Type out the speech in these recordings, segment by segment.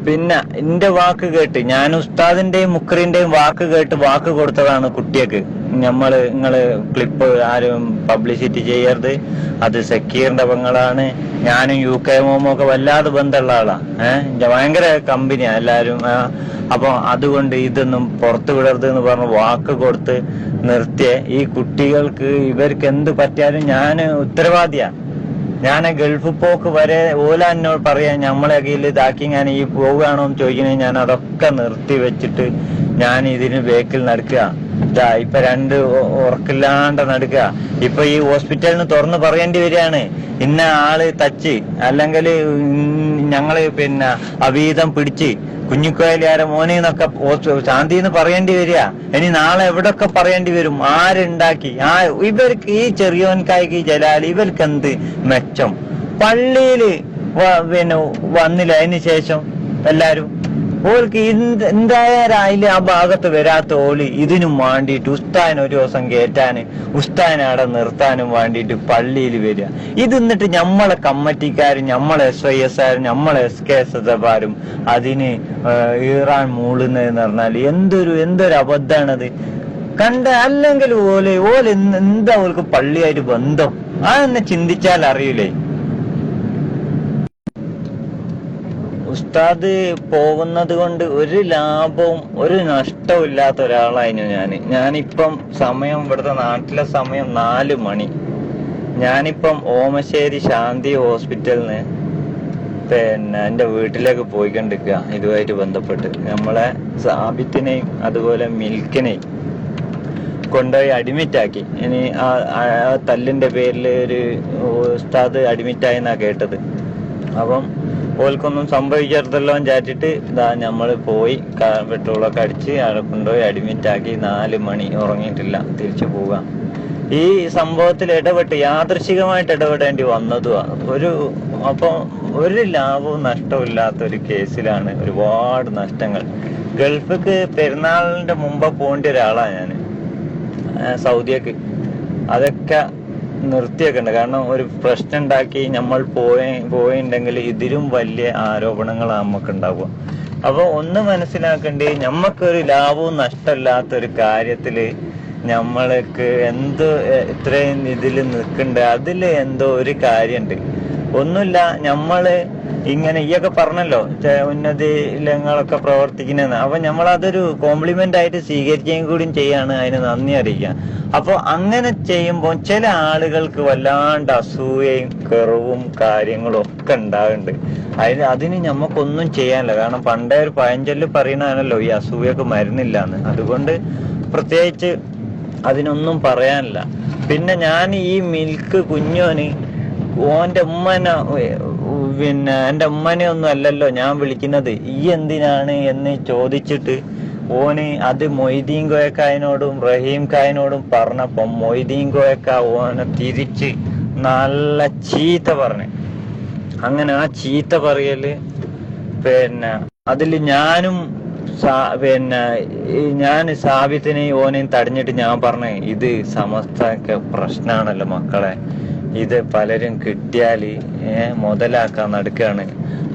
പിന്നെ എന്റെ വാക്ക് കേട്ട് ഞാൻ ഉസ്താദിന്റെയും മുക്രിന്റെയും വാക്ക് കൊടുത്തതാണ് കുട്ടിയക്ക്. നിങ്ങള് ക്ലിപ്പ് ആരും പബ്ലിസിറ്റി ചെയ്യരുത്, അത് സക്കീറിന്റെ പെങ്ങളാണ്, ഞാനും UK മോമോ ഒക്കെ വല്ലാതെ ബന്ധമുള്ള ആളാ. ഭയങ്കര കമ്പനിയാ എല്ലാരും. അപ്പൊ അതുകൊണ്ട് ഇതൊന്നും പുറത്തു വിടരുത് എന്ന് പറഞ്ഞ് വാക്ക് കൊടുത്ത് നിർത്തിയ ഈ കുട്ടികൾക്ക് ഇവർക്ക് എന്ത് പറ്റിയാലും ഞാൻ ഉത്തരവാദിയാ. ഞാൻ ഗൾഫ് പോക്ക് വരെ ഓല എന്നോട് പറയാ നമ്മളെ കയ്യിൽ ഇതാക്കി ഞാൻ ഈ പോവുകയാണോ എന്ന് ചോദിക്കണേ ഞാൻ അതൊക്കെ നിർത്തി വെച്ചിട്ട് ഞാൻ ഇതിന് ബേക്കിൽ നടക്കുക. ഇപ്പൊ 2 ഉറക്കില്ലാണ്ട് നടക്കുക. ഇപ്പൊ ഈ ഹോസ്പിറ്റലിന് തുറന്ന് പറയേണ്ടി വരികയാണ്, ഇന്ന ആള് തച്ച് അല്ലെങ്കിൽ ഞങ്ങള് പിന്നെ അവീതം പിടിച്ച് കുഞ്ഞിക്കോയിലാര മോനെന്നൊക്കെ ശാന്തിന്ന് പറയേണ്ടി വരിക. ഇനി നാളെ എവിടൊക്കെ പറയേണ്ടി വരും, ആരുണ്ടാക്കി. ഇവർക്ക് ഈ ചെറിയോൻകായ്ക്ക് ജലാൽ ഇവർക്ക് എന്ത് മെച്ചം? പള്ളിയില് പിന്നെ വന്നില്ല അതിന് ശേഷം എല്ലാരും ഓൾക്ക് എന്തായാലും ആ ഭാഗത്ത് വരാത്ത ഓല് ഇതിനും വേണ്ടിയിട്ട് ഉസ്താദിന് ഒരു ദിവസം കയറ്റാന് ഉസ്താദിനെ അവിടെ നിർത്താനും വേണ്ടിയിട്ട് പള്ളിയിൽ വരിക. ഇത് എന്നിട്ട് നമ്മളെ കമ്മിറ്റിക്കാരും നമ്മളെ SYS ആരും നമ്മളെ SKSമാരും അതിന് ഈറാൻ മൂളുന്നതെന്ന് പറഞ്ഞാൽ എന്തൊരു അബദ്ധാണത് കണ്ട. അല്ലെങ്കിൽ ഓല് എന്താ ഓൾക്ക് പള്ളിയായിട്ട് ബന്ധം? അതെന്നെ ചിന്തിച്ചാൽ അറിയില്ലേ. ഉസ്താദ് പോകുന്നത് കൊണ്ട് ഒരു ലാഭവും ഒരു നഷ്ടവും ഇല്ലാത്ത ഒരാളായിരുന്നു ഞാനിപ്പം ഇവിടുത്തെ നാട്ടിലെ സമയം 4 മണി. ഞാനിപ്പം ഓമശ്ശേരി ശാന്തി ഹോസ്പിറ്റലിന് പിന്നെ എന്റെ വീട്ടിലേക്ക് പോയിക്കൊണ്ടിരിക്കുക. ഇതുമായിട്ട് ബന്ധപ്പെട്ട് നമ്മളെ സാബിത്തിനെയും അതുപോലെ മിൽക്കിനെയും കൊണ്ടുപോയി അഡ്മിറ്റാക്കി. ഇനി ആ തല്ലിന്റെ പേരിൽ ഒരു ഉസ്താദ് അഡ്മിറ്റായെന്നാ കേട്ടത്. അപ്പം ഓൽക്കൊന്നും സംഭവിക്കരുതല്ലോ ചാറ്റിട്ട് നമ്മള് പോയി പെട്രോളൊക്കെ അടിച്ച് അവിടെ കൊണ്ടുപോയി അഡ്മിറ്റാക്കി. 4 മണി ഉറങ്ങിയിട്ടില്ല, തിരിച്ചു പോകാം. ഈ സംഭവത്തിൽ യാദൃശികമായിട്ട് ഇടപെടേണ്ടി വന്നതുമാണ്. അപ്പൊ ഒരു ലാഭവും നഷ്ടവും ഇല്ലാത്ത ഒരു കേസിലാണ് ഒരുപാട് നഷ്ടങ്ങൾ. ഗൾഫിക്ക് പെരുന്നാളിന്റെ മുമ്പ് പോകേണ്ട ഒരാളാണ് ഞാൻ, സൗദിക്ക്. അതൊക്കെ നിർത്തിയൊക്കെ ഉണ്ട്. കാരണം ഒരു പ്രശ്നം ഉണ്ടാക്കി നമ്മൾ പോയിട്ടുണ്ടെങ്കിൽ ഇതിലും വലിയ ആരോപണങ്ങളാണ് നമുക്ക് ഉണ്ടാവുക. അപ്പൊ ഒന്ന് മനസ്സിലാക്കേണ്ടി, നമ്മക്കൊരു ലാഭവും നഷ്ടമില്ലാത്തൊരു കാര്യത്തില് നമ്മൾക്ക് ഇത്രയും ഇതിൽ നിൽക്കണ്ട, അതില് എന്തോ ഒരു കാര്യമുണ്ട്. ഒന്നുമില്ല, നമ്മള് ഇങ്ങനെ ഈയൊക്കെ പറഞ്ഞല്ലോ ഉന്നതിലങ്ങളൊക്കെ പ്രവർത്തിക്കുന്നതെന്ന്. അപ്പൊ നമ്മളതൊരു കോംപ്ലിമെന്റ് ആയിട്ട് സ്വീകരിക്കുകയും കൂടി ചെയ്യാണ്, അതിന് നന്ദി അറിയിക്കുക. അപ്പൊ അങ്ങനെ ചെയ്യുമ്പോൾ ചില ആളുകൾക്ക് വല്ലാണ്ട് അസൂയയും കുറവും കാര്യങ്ങളും ഒക്കെ ഉണ്ടാകുന്നുണ്ട്. അതിന് നമുക്കൊന്നും ചെയ്യാനില്ല. കാരണം പണ്ടേ ഒരു പഴഞ്ചൊല്ല് പറയണതാണല്ലോ ഈ അസൂയൊക്കെ മരുന്നില്ലാന്ന്. അതുകൊണ്ട് പ്രത്യേകിച്ച് അതിനൊന്നും പറയാനില്ല. പിന്നെ ഞാൻ ഈ മിൽക്ക് കുഞ്ഞോന് ഓന്റെ ഉമ്മനെ പിന്നെ എന്റെ ഉമ്മനെ ഒന്നും അല്ലല്ലോ ഞാൻ വിളിക്കുന്നത്, ഈ എന്തിനാണ് എന്ന് ചോദിച്ചിട്ട് ഓന് അത് മൊയ്തീൻ കോയക്കായനോടും റഹീം കായനോടും പറഞ്ഞപ്പം മൊയ്തീൻ കോയക്ക ഓനെ തിരിച്ച് നല്ല ചീത്ത പറഞ്ഞു. അങ്ങനെ ആ ചീത്ത പറയല് പിന്നെ അതില് ഞാനും ഞാൻ സാബിത്തിനെയും ഓനെയും തടഞ്ഞിട്ട് ഞാൻ പറഞ്ഞേ, ഇത് സമസ്തക്ക് പ്രശ്നമാണല്ലോ മക്കളെ, ഇത് പലരും കിട്ടിയാല് മുതലാക്കാൻ നടക്കുകയാണ്.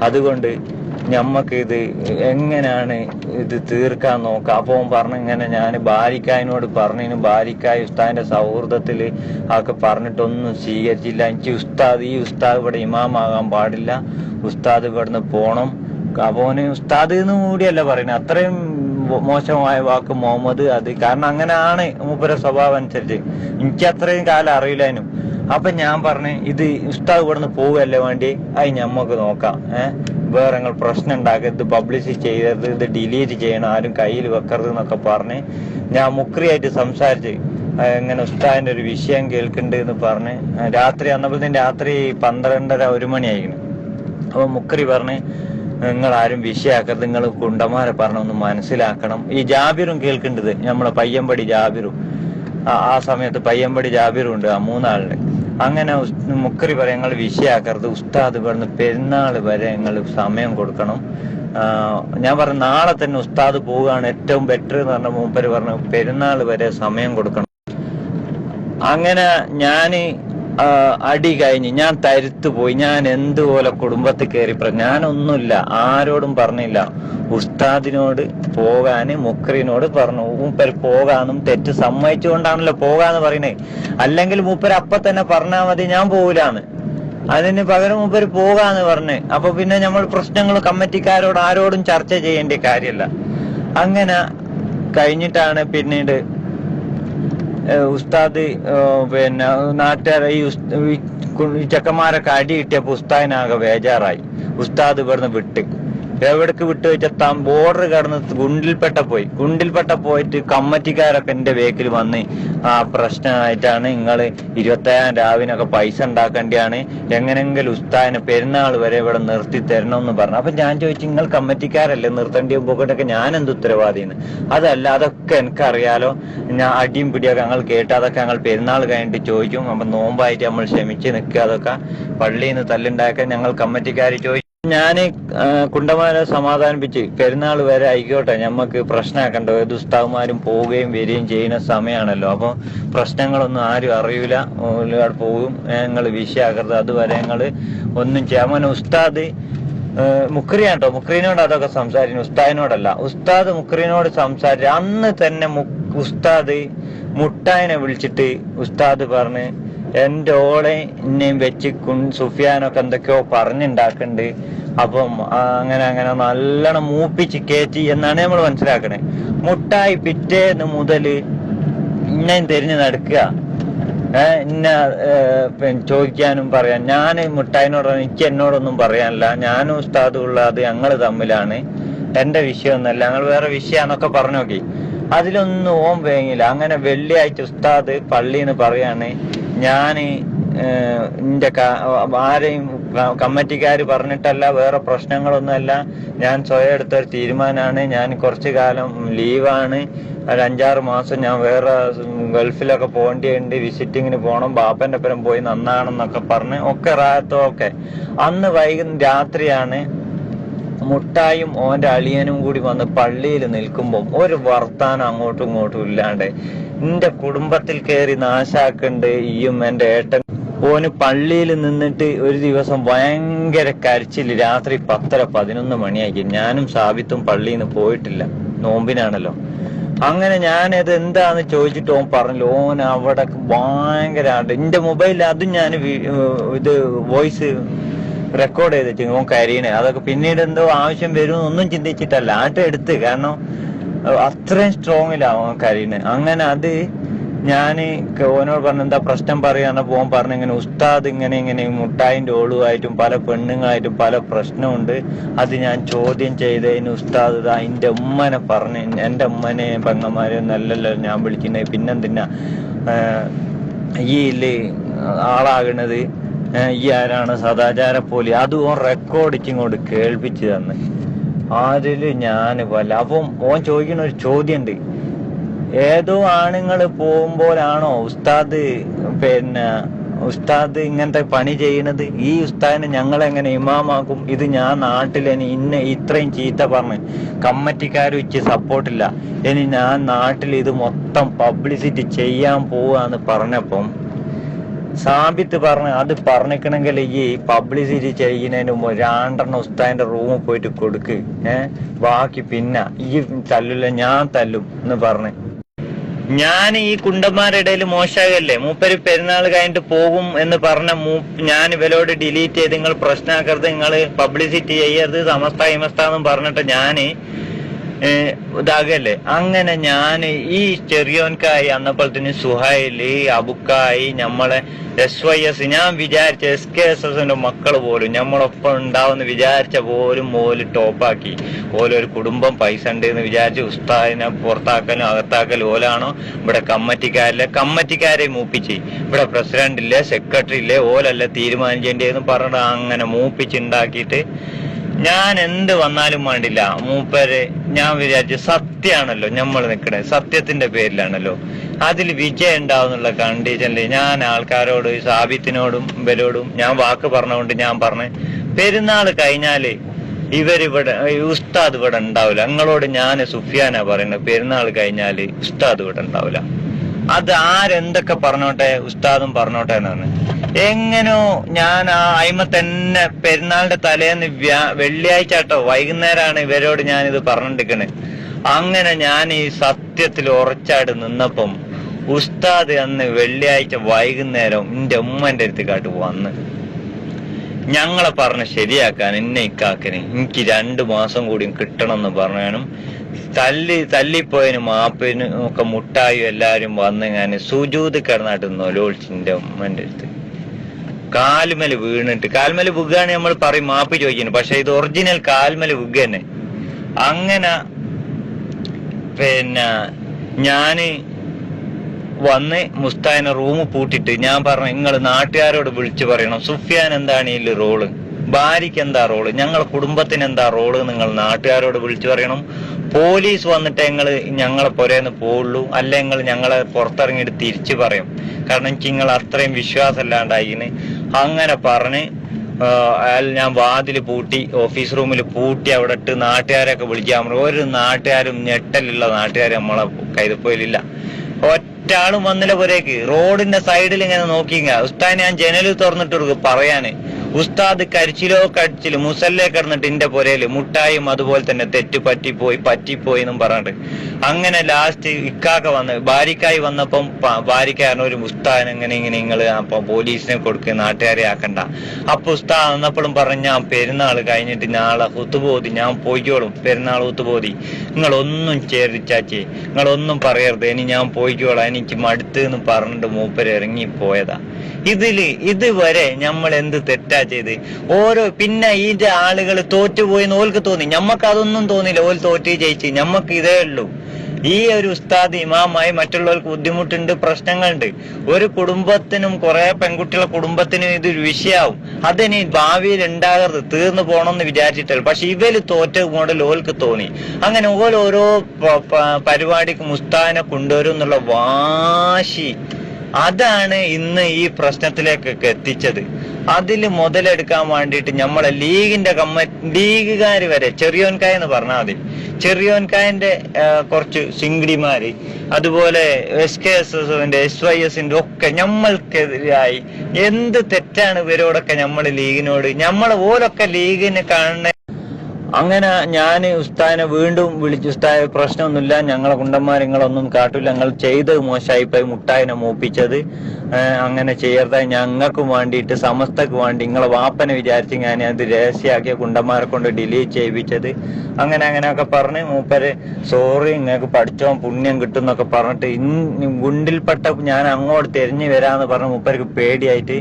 അതുകൊണ്ട് ഞമ്മക്ക് ഇത് എങ്ങനെയാണ് ഇത് തീർക്കാൻ നോക്കുക. അപ്പോൾ പറഞ്ഞു ഇങ്ങനെ ഞാൻ ബാരിക്കായനോട് പറഞ്ഞു, ബാരിക്കായ ഉസ്താദിന്റെ സൗഹൃദത്തില് അതൊക്കെ പറഞ്ഞിട്ടൊന്നും സ്വീകരിച്ചില്ല. എനിക്ക് ഈ ഉസ്താദ് ഇവിടെ ഇമാമാകാൻ പാടില്ല, ഉസ്താദ് ഇവിടുന്ന് പോണം. അപ്പോന് ഉസ്താദ് എന്ന് കൂടിയല്ല പറയുന്നത്, അത്രയും മോശമായ വാക്ക് മുഹമ്മദ്. അത് കാരണം അങ്ങനെയാണ് മൂപ്പര സ്വഭാവം അനുസരിച്ച്. എനിക്ക് അത്രയും കാലം അറിയില്ലാനും. അപ്പൊ ഞാൻ പറഞ്ഞു, ഇത് ഉസ്താദ് ഇവിടുന്ന് പോവുകയല്ലേ വേണ്ടി, അത് ഞമ്മക്ക് നോക്കാം. വേറെ പ്രശ്നം ഉണ്ടാക്കരുത്, പബ്ലിസിറ്റി ചെയ്യരുത്, ഇത് ഡിലീറ്റ് ചെയ്യണം, ആരും കയ്യിൽ വെക്കരുത് എന്നൊക്കെ പറഞ്ഞ് ഞാൻ മുക്രിയായിട്ട് സംസാരിച്ച് ഇങ്ങനെ ഉസ്താദിന്റെ ഒരു വിഷയം കേൾക്കുന്നുണ്ട് എന്ന് പറഞ്ഞ് രാത്രി അന്നപ്പോഴത്തേന് രാത്രി 12:30-1 മണിയായിരുന്നു. അപ്പൊ മുക്രി പറഞ്ഞ് നിങ്ങൾ ആരും വിഷയാക്കരുത്, നിങ്ങൾ കുണ്ടന്മാരെ പറഞ്ഞൊന്ന് മനസ്സിലാക്കണം. ഈ ജാബിറും കേൾക്കേണ്ടത്, നമ്മളെ പയ്യമ്പടി ജാബിറും, ആ സമയത്ത് പയ്യമ്പടി ജാബിറും ഉണ്ട്, ആ 3 ആളുണ്ട്. അങ്ങനെ മുക്കറി പറയാം, നിങ്ങൾ വിഷയാക്കരുത്, ഉസ്താദ് ഇവിടുന്ന് പെരുന്നാൾ വരെ നിങ്ങൾ സമയം കൊടുക്കണം. ഞാൻ പറഞ്ഞു നാളെ തന്നെ ഉസ്താദ് പോവുകയാണ് ഏറ്റവും ബെറ്റർ എന്ന് പറഞ്ഞ മൂപ്പര് പറഞ്ഞു പെരുന്നാൾ വരെ സമയം കൊടുക്കണം. അങ്ങനെ ഞാന് അടി കഴിഞ്ഞ് ഞാൻ തരുത്തു പോയി. ഞാൻ എന്തുപോലെ കുടുംബത്തിൽ കയറി ഞാനൊന്നുമില്ല, ആരോടും പറഞ്ഞില്ല. ഉസ്താദിനോട് പോകാന് മുക്രീനോട് പറഞ്ഞു. മൂപ്പര് പോകാനും തെറ്റ് സമ്മതിച്ചുകൊണ്ടാണല്ലോ പോകാന്ന് പറയണേ. അല്ലെങ്കിൽ മൂപ്പര് അപ്പൊ തന്നെ പറഞ്ഞാൽ മതി ഞാൻ പോകൂലാന്ന്. അതിന് പകരം മൂപ്പര് പോകാന്ന് പറഞ്ഞ്. അപ്പൊ പിന്നെ നമ്മൾ പ്രശ്നങ്ങൾ കമ്മിറ്റിക്കാരോട് ആരോടും ചർച്ച ചെയ്യേണ്ട കാര്യമല്ല. അങ്ങനെ കഴിഞ്ഞിട്ടാണ് പിന്നീട് ഉസ്താദ് പിന്നെ നാട്ടുകാരെ ഈ ചെക്കന്മാരൊക്കെ അടി കിട്ടിയപ്പോ ഉസ്താദിനാകെ ബേജാറായി. ഉസ്താദ് ഇവിടുന്ന് വിട്ട് എവിടേക്ക് വിട്ടു വെച്ചാൽ ബോർഡർ കടന്ന് ഗുണ്ടിൽപ്പെട്ട പോയിട്ട് കമ്മറ്റിക്കാരൊക്കെ എന്റെ വേക്കിൽ വന്ന് പ്രശ്നമായിട്ടാണ് നിങ്ങൾ 27 രാവിനൊക്കെ പൈസ ഉണ്ടാക്കേണ്ടിയാണ്, എങ്ങനെങ്കിലും ഉസ്താദിനെ പെരുന്നാൾ വരെ ഇവിടെ നിർത്തി തരണമെന്ന് പറഞ്ഞു. അപ്പൊ ഞാൻ ചോദിച്ചു, നിങ്ങൾ കമ്മറ്റിക്കാരല്ലേ നിർത്തേണ്ടി പോകട്ടൊക്കെ ഞാൻ എന്ത് ഉത്തരവാദിന്ന്? അതല്ല, അതൊക്കെ എനിക്കറിയാലോ, ഞാൻ അടിയും പിടിയൊക്കെ ഞങ്ങൾ കേട്ട് അതൊക്കെ ഞങ്ങൾ പെരുന്നാൾ കഴിഞ്ഞിട്ട് ചോദിക്കും. അപ്പൊ നോമ്പായിട്ട് നമ്മൾ ക്ഷമിച്ച് നിൽക്കുക, അതൊക്കെ പള്ളിയിൽ നിന്ന് തല്ലുണ്ടാക്കാൻ ഞങ്ങൾ കമ്മറ്റിക്കാർ ചോദിച്ചു. ഞാന് കുണ്ടന്മാരെ സമാധാനിപ്പിച്ച് പെരുന്നാൾ വരെ ആയിക്കോട്ടെ, ഞമ്മക്ക് പ്രശ്നമാക്കണ്ട, ഏത് ഉസ്താദ്മാരും പോവുകയും വരികയും ചെയ്യുന്ന സമയമാണല്ലോ, അപ്പൊ പ്രശ്നങ്ങളൊന്നും ആരും അറിയൂല, ഒരുപാട് പോകും, ഞങ്ങൾ വിഷയാക്കരുത്, അതുവരെ ഞങ്ങള് ഒന്നും ചെയ്യാൻ. ഉസ്താദ് മുക്രിയാട്ടോ, മുക്രീനോട് അതൊക്കെ സംസാരിക്കുന്നു, ഉസ്താദിനോടല്ല. ഉസ്താദ് മുക്രീനോട് സംസാരിച്ചു. അന്ന് തന്നെ ഉസ്താദ് മുട്ടായിനെ വിളിച്ചിട്ട് ഉസ്താദ് പറഞ്ഞ്, എന്റെ ഓളെ ഇന്നെയും വെച്ച് സുഫിയാനൊക്കെ എന്തൊക്കെയോ പറഞ്ഞുണ്ടാക്കുന്നുണ്ട്, അപ്പം അങ്ങനെ നല്ലോണം മൂപ്പിച്ച് കയറ്റി എന്നാണ് നമ്മൾ മനസ്സിലാക്കണേ. മുട്ടായി പിറ്റേന്ന് മുതല് ഇന്നെയും തിരിഞ്ഞു നടക്കുക, ഇന്ന ചോദിക്കാനും പറയാൻ. ഞാൻ മുട്ടായിനോട് എനിക്ക് എന്നോടൊന്നും പറയാനില്ല, ഞാനും ഉസ്താദും ഉള്ളത് ഞങ്ങള് തമ്മിലാണ്, എന്റെ വിഷയമൊന്നുമല്ല, ഞങ്ങൾ വേറെ വിഷയാന്നൊക്കെ പറഞ്ഞു നോക്കി. അതിലൊന്നും ഓൻ വേങ്ങില്ല. അങ്ങനെ വെള്ളിയാഴ്ച ഉസ്താദ് പള്ളിന്ന് പറയാണ്, ഞാന് എന്റെ ആരെയും കമ്മിറ്റിക്കാര് പറഞ്ഞിട്ടല്ല, വേറെ പ്രശ്നങ്ങളൊന്നുമല്ല, ഞാൻ സ്വയം എടുത്തൊരു തീരുമാനമാണ്, ഞാൻ കുറച്ചു കാലം ലീവാണ്, ഒരു 5-6 മാസം ഞാൻ വേറെ ഗൾഫിലൊക്കെ പോകേണ്ടിയുണ്ട്, വിസിറ്റിങ്ങിന് പോകണം, ബാപ്പന്റെ ഒപ്പം പോയി നന്നാണെന്നൊക്കെ പറഞ്ഞ് ഒക്കെ റായത്തൊക്കെ. അന്ന് രാത്രിയാണ് മുട്ടായും ഓന്റെ അളിയനും കൂടി വന്ന് പള്ളിയിൽ നിൽക്കുമ്പോൾ ഒരു വർത്താനം അങ്ങോട്ടും ഇങ്ങോട്ടും ഇല്ലാണ്ട് എന്റെ കുടുംബത്തിൽ കയറി നാശാക്കുന്നുണ്ട് ഈയും എന്റെ ഏട്ടൻ. ഓന് പള്ളിയിൽ നിന്നിട്ട് ഒരു ദിവസം ഭയങ്കര കരച്ചില്, രാത്രി 10-11 മണിയാക്കി. ഞാനും സാബിത്തും പള്ളിയിൽ നിന്ന് പോയിട്ടില്ല, നോമ്പിനാണല്ലോ. അങ്ങനെ ഞാനത് എന്താന്ന് ചോദിച്ചിട്ട് ഓൻ പറഞ്ഞല്ലോ, ഓൻ അവിടെ ഭയങ്കര എന്റെ മൊബൈലിൽ അതും ഞാൻ ഇത് വോയിസ് റെക്കോർഡ് ചെയ്തിട്ട് ഓൻ കരീണേ. അതൊക്കെ പിന്നീട് എന്തോ ആവശ്യം വരും ഒന്നും ചിന്തിച്ചിട്ടല്ല, എടുത്ത്. കാരണം അത്രയും സ്ട്രോങ്ങിലാണ് ഓൻ കരീണേ. അങ്ങനെ അത് ഞാന് ഓനോട് പറഞ്ഞു, എന്താ പ്രശ്നം പറയാന്നപ്പോ ഓൻ പറഞ്ഞു, ഇങ്ങനെ ഉസ്താദ് ഇങ്ങനെ മുട്ടായിന്റെ ഓളുമായിട്ടും പല പെണ്ണുങ്ങളായിട്ടും പല പ്രശ്നമുണ്ട്, അത് ഞാൻ ചോദ്യം ചെയ്തതിന് ഉസ്താദ് എന്റെ ഉമ്മനെ പറഞ്ഞു, എന്റെ ഉമ്മനെ പെങ്ങന്മാരെ നല്ലല്ലോ ഞാൻ വിളിക്കുന്നത്, പിന്നെന്തിനാ ഈ ആളാകണത്, ഈ ആരാണ് സദാചാര പോലെ, അത് ഓൻ റെക്കോർഡിച്ചിങ്ങോട്ട് കേൾപ്പിച്ചു തന്ന്. അതില് ഞാൻ അപ്പം ഓൻ ചോദിക്കുന്ന ഒരു ചോദ്യം ഉണ്ട്, ഏതോ ആണുങ്ങൾ പോകുമ്പോഴാണോ ഉസ്താദ് ഇങ്ങനത്തെ പണി ചെയ്യണത്? ഈ ഉസ്താദിനെ ഞങ്ങളെങ്ങനെ ഇമാമാക്കും? ഇത് ഞാൻ നാട്ടിൽ ഇനി ഇത്രയും ചീത്ത പറഞ്ഞ് കമ്മിറ്റിക്കാർ വെച്ച് സപ്പോർട്ടില്ല, ഇനി ഞാൻ നാട്ടിൽ ഇത് മൊത്തം പബ്ലിസിറ്റി ചെയ്യാൻ പോവാന്ന് പറഞ്ഞപ്പം സാബിത്ത് പറഞ്ഞു, അത് പറഞ്ഞിക്കണമെങ്കിൽ ഈ പബ്ലിസിറ്റി ചെയ്യുന്നതിന് മുമ്പ് 2 ഉസ്താദിന്റെ റൂമിൽ പോയിട്ട് കൊടുക്ക്, ബാക്കി പിന്നെ ഈ തല്ലില്ല ഞാൻ തല്ലും എന്ന് പറഞ്ഞ്. ഞാൻ ഈ കുണ്ടന്മാരുടെ ഇടയിൽ മോശമാകല്ലേ, മൂപ്പര് പെരുന്നാൾ കഴിഞ്ഞിട്ട് പോകും എന്ന് പറഞ്ഞ ഞാൻ ഇവരോട് ഡിലീറ്റ് ചെയ്ത് നിങ്ങൾ പ്രശ്നമാക്കരുത്, നിങ്ങൾ പബ്ലിസിറ്റി ചെയ്യരുത്, സമസ്ത പറഞ്ഞിട്ട് ഞാന് ഇതാകല്ലേ. അങ്ങനെ ഞാൻ ഈ ചെറിയോൻക്കായി അന്നപ്പോഴത്തേന് സുഹൈല് അബുക്കായി നമ്മളെ SYS ഞാൻ വിചാരിച്ച SKSSന്റെ മക്കള് പോലും നമ്മളൊപ്പം ഉണ്ടാവുമെന്ന് വിചാരിച്ച പോലും ടോപ്പാക്കി. ഓലൊരു കുടുംബം പൈസ ഉണ്ട് എന്ന് വിചാരിച്ച് ഉസ്താദിനെ പുറത്താക്കലും അകത്താക്കലും ഓലാണോ? ഇവിടെ കമ്മിറ്റിക്കാരെ മൂപ്പിച്ച്, ഇവിടെ പ്രസിഡന്റ് ഇല്ലേ, സെക്രട്ടറി ഇല്ലേ, ഓലല്ല തീരുമാനിക്കേണ്ടതെന്ന് പറഞ്ഞിട്ട് അങ്ങനെ മൂപ്പിച്ചുണ്ടാക്കിയിട്ട് ഞാൻ എന്ത് വന്നാലും വേണ്ടില്ല മൂപ്പര്. ഞാൻ വിചാരിച്ചു സത്യമാണല്ലോ നമ്മൾ നിൽക്കണേ, സത്യത്തിന്റെ പേരിലാണല്ലോ, അതിൽ വിജയം ഉണ്ടാവുന്നുള്ള കണ്ടീഷനിൽ ഞാൻ ആൾക്കാരോട് സാബിത്തിനോടും ഇവരോടും ഞാൻ വാക്ക് പറഞ്ഞുകൊണ്ട് ഞാൻ പറഞ്ഞു, പെരുന്നാൾ കഴിഞ്ഞാല് ഉസ്താദ് ഇവിടെ ഉണ്ടാവില്ല. നിങ്ങളോട് ഞാൻ സുഫിയാനാ പറയുന്നത്, പെരുന്നാൾ കഴിഞ്ഞാല് ഉസ്താദ് ഇവിടെ ഉണ്ടാവില്ല. അത് ആരെന്തൊക്കെ പറഞ്ഞോട്ടെ, ഉസ്താദും പറഞ്ഞോട്ടെ എന്നാണ്. എങ്ങനോ ഞാൻ ആ അയിമ തന്നെ പെരുന്നാളിന്റെ തലേന്ന് വെള്ളിയാഴ്ച കേട്ടോ വൈകുന്നേരമാണ് ഇവരോട് ഞാനിത് പറഞ്ഞിരിക്കണേ. അങ്ങനെ ഞാൻ ഈ സത്യത്തിൽ ഉറച്ചാട് നിന്നപ്പം ഉസ്താദ് അന്ന് വെള്ളിയാഴ്ച വൈകുന്നേരം എന്റെ ഉമ്മന്റെ അടുത്തേക്കാട്ട് വന്ന് ഞങ്ങളെ പറഞ്ഞ് ശരിയാക്കാൻ എന്നെ ഇക്കാക്കിന് എനിക്ക് 2 മാസം കൂടി കിട്ടണം എന്ന് പറഞ്ഞാലും തല്ലിപ്പോയതിന് മാപ്പിനും ഒക്കെ മുട്ടായും എല്ലാരും വന്ന് ഞാൻ സുജൂത് കിടന്നാട്ട് നൊലോളിച്ച് എന്റെ ഉമ്മന്റെ അടുത്ത് കാൽമേല് വീണിട്ട്. കാൽമേല് വീകാണ് നമ്മൾ പറയും മാപ്പ് ചോദിക്കുന്നു, പക്ഷെ ഇത് ഒറിജിനൽ കാൽമേല് വീക തന്നെ. അങ്ങനെ പിന്നെ ഞാന് വന്ന് മുസ്താദിനെ റൂം പൂട്ടിട്ട് ഞാൻ പറഞ്ഞു, നിങ്ങൾ നാട്ടുകാരോട് വിളിച്ചു പറയണം സുഫിയാൻ എന്താണ് ഇതിൽ റോള്, ഭാര്യക്ക് എന്താ റോള്, ഞങ്ങളെ കുടുംബത്തിന് എന്താ റോള്, നിങ്ങൾ നാട്ടുകാരോട് വിളിച്ചു പറയണം. പോലീസ് വന്നിട്ട് ഞങ്ങളെ പുരേന്ന് പോവുള്ളൂ, അല്ലെ നിങ്ങൾ ഞങ്ങളെ പുറത്തിറങ്ങിയിട്ട് തിരിച്ചു പറയും. കാരണം എനിക്ക് നിങ്ങൾ അത്രയും വിശ്വാസമല്ലാണ്ടായിന്. അങ്ങനെ പറഞ്ഞ് ഞാൻ വാതിൽ പൂട്ടി, ഓഫീസ് റൂമിൽ പൂട്ടി അവിടെ ഇട്ട് നാട്ടുകാരെയൊക്കെ വിളിക്കാൻ പറഞ്ഞു. ഒരു നാട്ടുകാരും ഞെട്ടലുള്ള നാട്ടുകാർ നമ്മളെ കൈതപ്പോയിലില്ല. ഒറ്റാളും വന്നില്ല പുരേക്ക്. റോഡിന്റെ സൈഡിൽ ഇങ്ങനെ നോക്കിങ്ങ ഉസ്താദ് ഞാൻ ജനൽ തുറന്നിട്ട് കൊടുക്കും പറയാന്. ഉസ്താദ് കരിച്ചില് മുസല്ലേ കിടന്നിട്ട് എന്റെ പുരയില് മുട്ടായും അതുപോലെ തന്നെ തെറ്റ് പറ്റിപ്പോയി എന്നും പറഞ്ഞിട്ട്. അങ്ങനെ ലാസ്റ്റ് ഇക്കാക്ക വന്ന് ഭാര്യക്കായി വന്നപ്പം ഭാര്യക്കാരൻ ഒരു ഉസ്താദിന് ഇങ്ങനെ നിങ്ങൾ അപ്പൊ പോലീസിനെ കൊടുക്കുക, നാട്ടുകാരെ ആക്കണ്ട. അപ്പൊ ഉസ്താദ് വന്നപ്പോഴും പറഞ്ഞു, ഞാൻ പെരുന്നാൾ കഴിഞ്ഞിട്ട് നാളെ ഹുത്തുബോധി ഞാൻ പോയിക്കോളും, പെരുന്നാൾ ഹുത്തുബോധി നിങ്ങളൊന്നും ചേർച്ചാച്ചേ, നിങ്ങളൊന്നും പറയരുത്, ഇനി ഞാൻ പോയിക്കോളാം, എനിക്ക് മടുത്ത് എന്ന് പറഞ്ഞിട്ട് മൂപ്പര് ഇറങ്ങിപ്പോയതാ. ഇതുവരെ നമ്മൾ എന്ത് തെറ്റാ ചെയ്ത് പിന്നെ ഇതിന്റെ ആളുകൾ തോറ്റുപോയി ഓൽക്ക് തോന്നി, ഞമ്മക്ക് അതൊന്നും തോന്നില്ല. ഓൽ തോറ്റ് ജയിച്ച് ഞമ്മക്ക് ഇതേ ഉള്ളൂ. ഈ ഒരു ഉസ്താദ് ഇമാമായി മറ്റുള്ളവർക്ക് ബുദ്ധിമുട്ടുണ്ട്, പ്രശ്നങ്ങളുണ്ട്. ഒരു കുടുംബത്തിനും കുറെ പെൺകുട്ടികളുടെ കുടുംബത്തിനും ഇതൊരു വിഷയാവും. അതിനി ഭാവിയിൽ ഉണ്ടാകരുത്, തീർന്നു പോണമെന്ന് വിചാരിച്ചിട്ടല്ല. പക്ഷെ ഇവര് തോറ്റ മോഡൽ ഓൽക്ക് തോന്നി. അങ്ങനെ ഓരോ പരിപാടിക്ക് ഉസ്താദിനെ കൊണ്ടുവരും എന്നുള്ള വാശി, അതാണ് ഇന്ന് ഈ പ്രശ്നത്തിലേക്കൊക്കെ എത്തിച്ചത്. അതില് മുതലെടുക്കാൻ വേണ്ടിയിട്ട് നമ്മളെ ലീഗുകാര് വരെ, ചെറിയോൻകായ എന്ന് പറഞ്ഞാൽ മതി, ചെറിയോൻകായന്റെ കുറച്ച് സിംഗിടിമാര്, അതുപോലെ SKSSന്റെ SYSന്റെ ഒക്കെ നമ്മൾക്കെതിരായി എന്ത് തെറ്റാണ് ഇവരോടൊക്കെ നമ്മൾ ലീഗിനോട്, ഓരൊക്കെ ലീഗിനെ കാണുന്ന. അങ്ങനെ ഞാൻ ഉസ്താദിനെ വീണ്ടും വിളിച്ചു, ഉസ്താദ് പ്രശ്നമൊന്നുമില്ല, ഞങ്ങളെ കുണ്ടന്മാർ നിങ്ങളൊന്നും കാട്ടില്ല, ഞങ്ങൾ ചെയ്തത് മോശമായിപ്പോയി, മുട്ടായിനെ മൂപ്പിച്ചത് അങ്ങനെ ചെയ്യരുതായി, ഞങ്ങൾക്കും വേണ്ടിയിട്ട് സമസ്തക്ക് വേണ്ടി നിങ്ങളെ വാപ്പനെ വിചാരിച്ച് ഞാൻ അത് രഹസ്യമാക്കിയ കുണ്ടന്മാരെ കൊണ്ട് ഡിലീറ്റ് ചെയ്യിപ്പിച്ചത്. അങ്ങനെയൊക്കെ പറഞ്ഞ് മൂപ്പര് സോറി, നിങ്ങൾക്ക് പഠിച്ചോ പുണ്യം കിട്ടും എന്നൊക്കെ പറഞ്ഞിട്ട് ഗുണ്ടിൽപ്പെട്ട ഞാൻ അങ്ങോട്ട് തിരിഞ്ഞു വരാന്ന് പറഞ്ഞ് മൂപ്പർക്ക് പേടിയായിട്ട്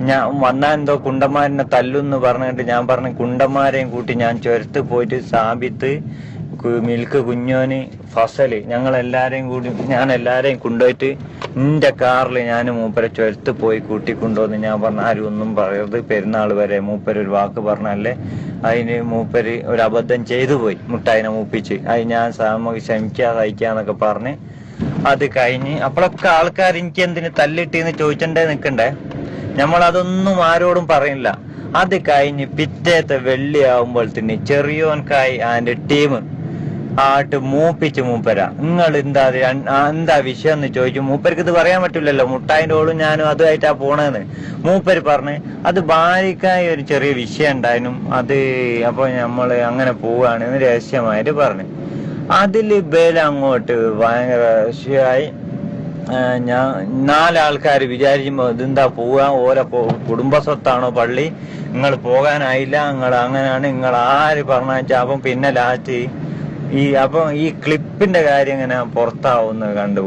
ഞാൻ വന്നാ എന്തോ കുണ്ടന്മാരനെ തല്ലുന്ന് പറഞ്ഞിട്ട് ഞാൻ പറഞ്ഞു കുണ്ടന്മാരെയും കൂട്ടി ഞാൻ ചുരത്ത് പോയിട്ട് സാബിത്ത്, മിൽക്ക്, കുഞ്ഞോന്, ഫസല് ഞാൻ എല്ലാരെയും കൊണ്ടുപോയിട്ട് എന്റെ കാറിൽ ഞാൻ മൂപ്പരെ ചുരത്ത് പോയി കൂട്ടിക്കൊണ്ടുവന്ന് ഞാൻ പറഞ്ഞു, ആരും ഒന്നും പറയരുത്, പെരുന്നാൾ വരെ മൂപ്പര് ഒരു വാക്ക് പറഞ്ഞല്ലേ. അതിന് മൂപ്പര് ഒരു അബദ്ധം ചെയ്തു പോയി, മുട്ടായിനെ മൂപ്പിച്ച്. അത് ഞാൻ സഹിക്കാന്നൊക്കെ പറഞ്ഞ് അത് കഴിഞ്ഞ് അപ്പോഴൊക്കെ ആൾക്കാർ എനിക്ക് എന്തിന് തല്ലിട്ടിന്ന് ചോദിച്ചണ്ടേ നിക്കണ്ടേ. നമ്മളതൊന്നും ആരോടും പറയില്ല. അത് കഴിഞ്ഞ് പിറ്റേത്തെ വെള്ളിയാവുമ്പോൾ തന്നെ ചെറിയോൻകായി അതിന്റെ ടീം മൂപ്പിച്ച് മൂപ്പര നിങ്ങൾ എന്താ വിഷയം എന്ന് ചോദിച്ചു. മൂപ്പർക്ക് ഇത് പറയാൻ പറ്റില്ലല്ലോ, മുട്ടായിന്റെ ഓളും ഞാനും അതുമായിട്ടാ പോണേന്ന്. മൂപ്പര് പറഞ്ഞ് അത് ഭാര്യക്കായി ഒരു ചെറിയ വിഷയം ഉണ്ടായിരുന്നു, അത് അപ്പൊ നമ്മള് അങ്ങനെ പോവാണ് രഹസ്യമായിട്ട് പറഞ്ഞു. അതില് അങ്ങോട്ട് ഭയങ്കര വിഷയമായി. ഞാൻ 4 ആൾക്കാർ വിചാരിക്കുമ്പോ ഇതെന്താ പോവാ, കുടുംബ സ്വത്താണോ പള്ളി, നിങ്ങൾ പോകാനായില്ല, നിങ്ങൾ അങ്ങനെയാണ്, നിങ്ങൾ ആര് പറഞ്ഞാച്ചാ. അപ്പം പിന്നെ ലാസ്റ്റ് ഈ ക്ലിപ്പിന്റെ കാര്യം ഇങ്ങനെ പുറത്താവുന്ന കണ്ടു.